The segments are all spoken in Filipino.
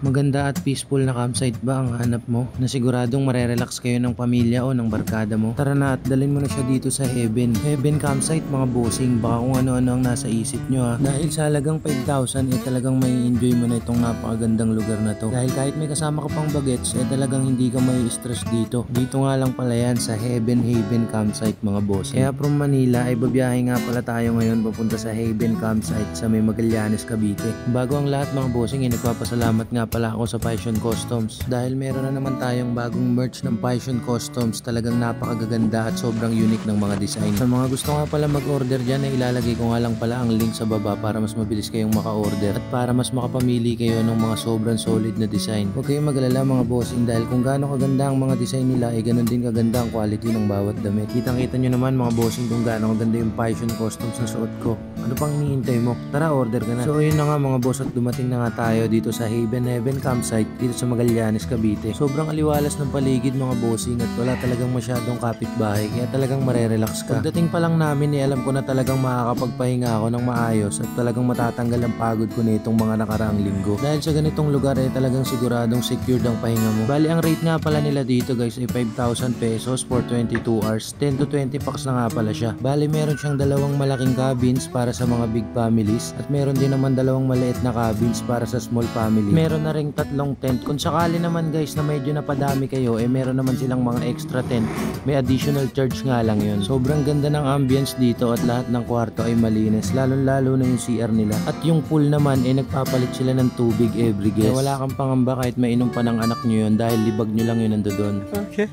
Maganda at peaceful na campsite ba ang hanap mo? Na siguradong marerelax kayo ng pamilya o ng barkada mo? Tara na at dalhin mo na siya dito sa Heaven. Heaven Campsite mga bossing, baka kung ano-ano ang nasa isip nyo ha. Dahil sa halagang 5,000 talagang may enjoy mo na itong napakagandang lugar na to. Dahil kahit may kasama ka pang bagets talagang hindi ka may stress dito. Dito nga lang pala yan sa Heaven Campsite mga bossing. Kaya from Manila ay babiyahe nga pala tayo ngayon papunta sa Heaven Campsite sa may Magallanes, Cavite. Bago ang lahat mga bossing nagpapasalamat nga pala ako sa Passion Customs dahil meron na naman tayong bagong merch ng Passion Customs. Talagang napakagaganda at sobrang unique ng mga design. Sa mga gusto nga pala mag-order dyan ay ilalagay ko nga lang pala ang link sa baba para mas mabilis kayong maka-order at para mas makapamili kayo ng mga sobrang solid na design. Huwag kayong mag-alala mga bossing dahil kung gaano kaganda ang mga design nila ay ganun din kaganda ang quality ng bawat damit. Kitang-kita nyo naman mga bossing kung gaano kaganda yung Passion Customs na suot ko. Ano pang hinihintay mo? Tara, order ka na. So yun na nga mga boss at dumating na nga tayo dito sa Heaven Campsite dito sa Magallanes, Cavite. Sobrang aliwalas ng paligid mga bossing at wala talagang masyadong kapitbahay kaya talagang marerelax ka. Pagdating pa lang namin alam ko na talagang makakapagpahinga ako ng maayos at talagang matatanggal ang pagod ko nitong mga nakaraang linggo. Dahil sa ganitong lugar talagang siguradong secured ang pahinga mo. Bali ang rate nga pala nila dito guys ay 5,000 pesos for 22 hours. 10 to 20 packs na nga pala siya. Bali meron siyang dalawang malaking cabins para sa mga big families at meron din naman dalawang maliit na cabins para sa small family. Meron na ring tatlong tent. Kung sakali naman guys na medyo napadami kayo meron naman silang mga extra tent. May additional charge nga lang yun. Sobrang ganda ng ambience dito at lahat ng kwarto ay malinis. Lalo na yung CR nila. At yung pool naman nagpapalit sila ng tubig every guest. Kaya wala kang pangamba kahit mainom pa ng anak nyo yun dahil libag nyo lang yun nandoon. Okay.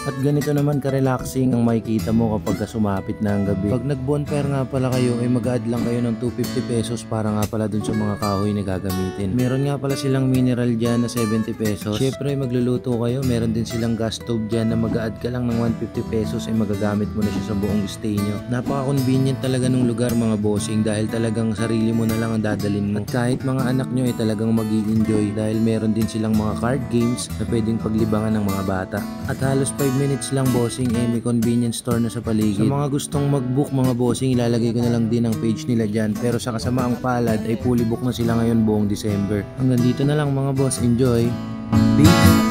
At ganito naman ka-relaxing ang makikita mo kapag sumapit na ang gabi. Pag nag-bonfire nga pala kayo mag-add lang kayo ng 250 pesos para nga pala dun sa mga kahoy na gagamitin. Meron nga pala silang mineral dyan na 70 pesos. Syempre magluluto kayo, meron din silang gas stove dyan na mag-add ka lang ng 150 pesos magagamit mo na siya sa buong stay nyo. Napaka-convenient talaga ng lugar mga bossing dahil talagang sarili mo na lang ang dadalin mo. At kahit mga anak nyo talagang mag-i-enjoy dahil meron din silang mga card games na pwedeng paglibangan ng mga bata. At halos 5 minutes lang bossing may convenience store na sa paligid. Sa mga gustong mag-book mga bossing ilalagay ko na lang din ang page nila dyan pero sa kasamaang palad ay fully book na sila ngayon buong December. Hanggang dito na lang mga boss, enjoy! Peace!